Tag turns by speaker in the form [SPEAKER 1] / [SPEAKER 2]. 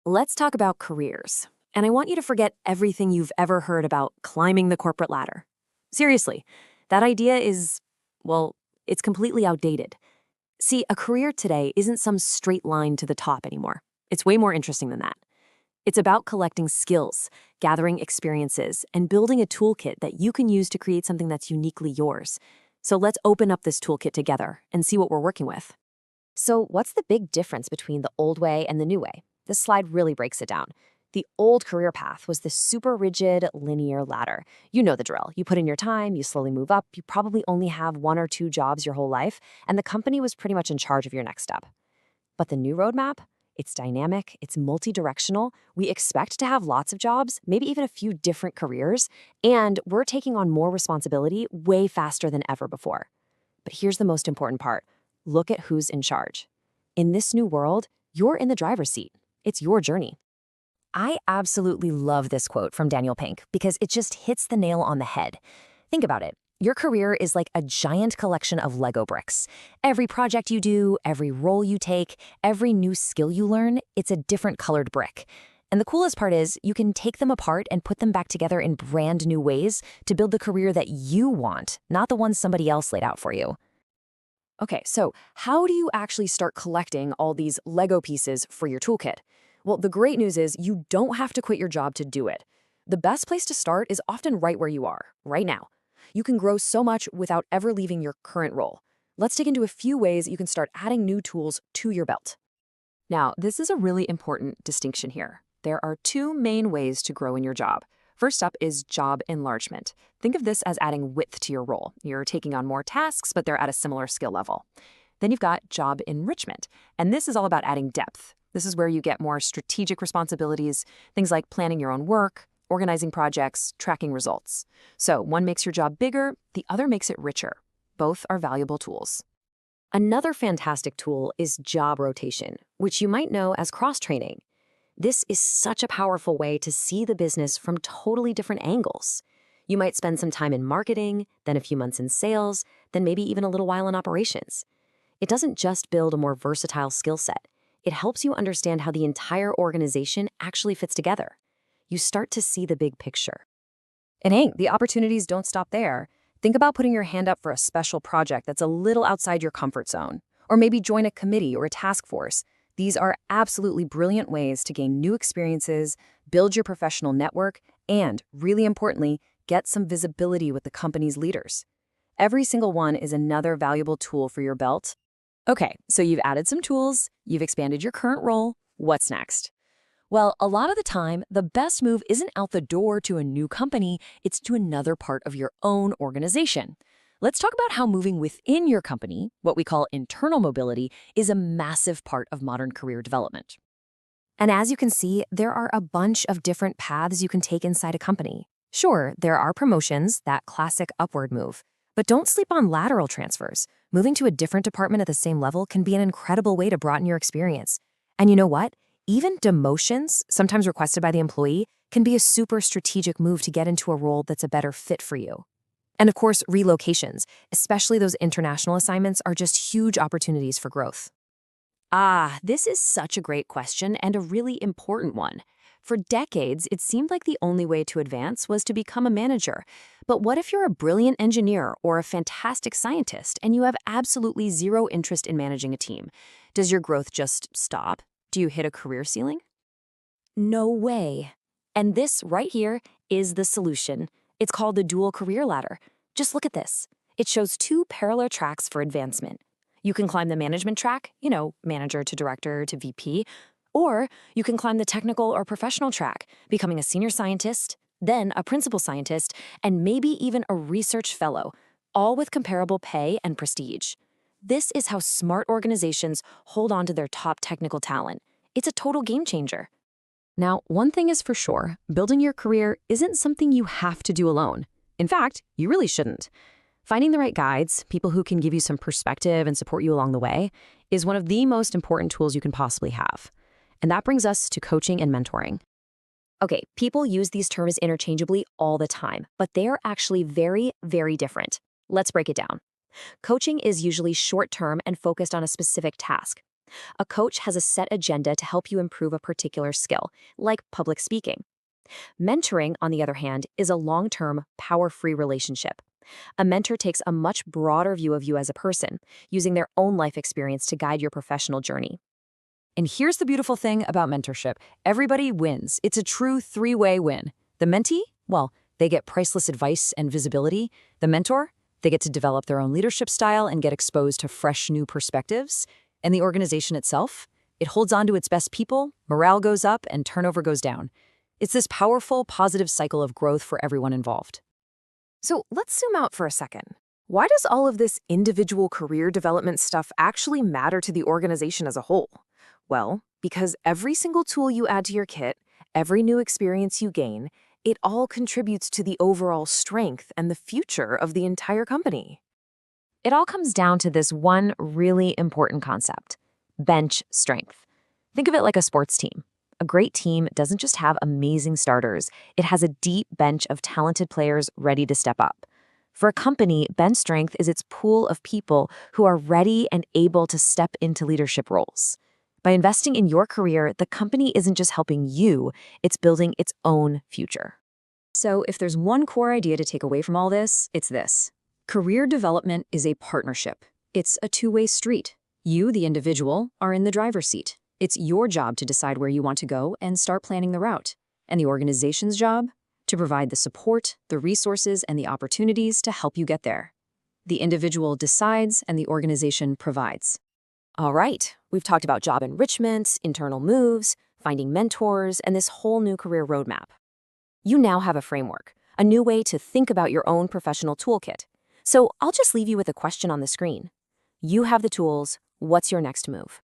[SPEAKER 1] Let's talk about careers. And I want you to forget everything you've ever heard about climbing the corporate ladder. Seriously, that idea is, well, it's completely outdated. See, a career today isn't some straight line to the top anymore. It's way more interesting than that. It's about collecting skills, gathering experiences, and building a toolkit that you can use to create something that's uniquely yours. So let's open up this toolkit together and see what we're working with.
[SPEAKER 2] So what's the big difference between the old way and the new way? This slide really breaks it down. The old career path was this super rigid, linear ladder. You know the drill. You put in your time, you slowly move up, you probably only have 1 or 2 jobs your whole life, and the company was pretty much in charge of your next step. But the new roadmap? It's dynamic, it's multi-directional. We expect to have lots of jobs, maybe even a few different careers, and we're taking on more responsibility way faster than ever before. But here's the most important part. Look at who's in charge. In this new world, you're in the driver's seat. It's your journey. I absolutely love this quote from Daniel Pink because it just hits the nail on the head. Think about it. Your career is like a giant collection of Lego bricks. Every project you do, every role you take, every new skill you learn, it's a different colored brick. And the coolest part is you can take them apart and put them back together in brand new ways to build the career that you want, not the one somebody else laid out for you.
[SPEAKER 1] Okay, so how do you actually start collecting all these Lego pieces for your toolkit? Well, the great news is you don't have to quit your job to do it. The best place to start is often right where you are, right now. You can grow so much without ever leaving your current role. Let's dig into a few ways you can start adding new tools to your belt. Now, this is a really important distinction here. There are 2 main ways to grow in your job. First up is job enlargement. Think of this as adding width to your role. You're taking on more tasks, but they're at a similar skill level. Then you've got job enrichment, and this is all about adding depth. This is where you get more strategic responsibilities, things like planning your own work, organizing projects, tracking results. So one makes your job bigger, the other makes it richer. Both are valuable tools. Another fantastic tool is job rotation, which you might know as cross-training. This is such a powerful way to see the business from totally different angles. You might spend some time in marketing, then a few months in sales, then maybe even a little while in operations. It doesn't just build a more versatile skill set. It helps you understand how the entire organization actually fits together. You start to see the big picture. And hey, the opportunities don't stop there. Think about putting your hand up for a special project that's a little outside your comfort zone, or maybe join a committee or a task force. These are absolutely brilliant ways to gain new experiences, build your professional network, and, really importantly, get some visibility with the company's leaders. Every single one is another valuable tool for your belt. Okay, so you've added some tools, you've expanded your current role. What's next? Well, a lot of the time, the best move isn't out the door to a new company, it's to another part of your own organization. Let's talk about how moving within your company, what we call internal mobility, is a massive part of modern career development. And as you can see, there are a bunch of different paths you can take inside a company. Sure, there are promotions, that classic upward move, but don't sleep on lateral transfers. Moving to a different department at the same level can be an incredible way to broaden your experience. And you know what? Even demotions, sometimes requested by the employee, can be a super strategic move to get into a role that's a better fit for you. And of course, relocations, especially those international assignments, are just huge opportunities for growth. This is such a great question and a really important one. For decades, it seemed like the only way to advance was to become a manager. But what if you're a brilliant engineer or a fantastic scientist and you have absolutely zero interest in managing a team? Does your growth just stop? Do you hit a career ceiling? No way. And this right here is the solution. It's called the dual career ladder. Just look at this. It shows 2 parallel tracks for advancement. You can climb the management track, manager to director to VP, or you can climb the technical or professional track, becoming a senior scientist, then a principal scientist, and maybe even a research fellow, all with comparable pay and prestige. This is how smart organizations hold on to their top technical talent. It's a total game changer. Now, one thing is for sure, building your career isn't something you have to do alone. In fact, you really shouldn't. Finding the right guides, people who can give you some perspective and support you along the way, is one of the most important tools you can possibly have. And that brings us to coaching and mentoring. Okay, people use these terms interchangeably all the time, but they are actually very, very different. Let's break it down. Coaching is usually short-term and focused on a specific task.
[SPEAKER 2] A coach has a set agenda to help you improve a particular skill, like public speaking. Mentoring, on the other hand, is a long-term, power-free relationship. A mentor takes a much broader view of you as a person, using their own life experience to guide your professional journey.
[SPEAKER 1] And here's the beautiful thing about mentorship. Everybody wins. It's a true three-way win. The mentee? Well, they get priceless advice and visibility. The mentor? They get to develop their own leadership style and get exposed to fresh new perspectives. And the organization itself? It holds on to its best people, morale goes up, and turnover goes down. It's this powerful, positive cycle of growth for everyone involved.
[SPEAKER 3] So let's zoom out for a second. Why does all of this individual career development stuff actually matter to the organization as a whole? Well, because every single tool you add to your kit, every new experience you gain, it all contributes to the overall strength and the future of the entire company.
[SPEAKER 2] It all comes down to this one really important concept: bench strength. Think of it like a sports team. A great team doesn't just have amazing starters, it has a deep bench of talented players ready to step up. For a company, bench strength is its pool of people who are ready and able to step into leadership roles. By investing in your career, the company isn't just helping you, it's building its own future.
[SPEAKER 1] So if there's one core idea to take away from all this, it's this. Career development is a partnership. It's a two-way street. You, the individual, are in the driver's seat. It's your job to decide where you want to go and start planning the route. And the organization's job? To provide the support, the resources, and the opportunities to help you get there. The individual decides and the organization provides.
[SPEAKER 2] All right, we've talked about job enrichments, internal moves, finding mentors, and this whole new career roadmap. You now have a framework, a new way to think about your own professional toolkit. So I'll just leave you with a question on the screen. You have the tools. What's your next move?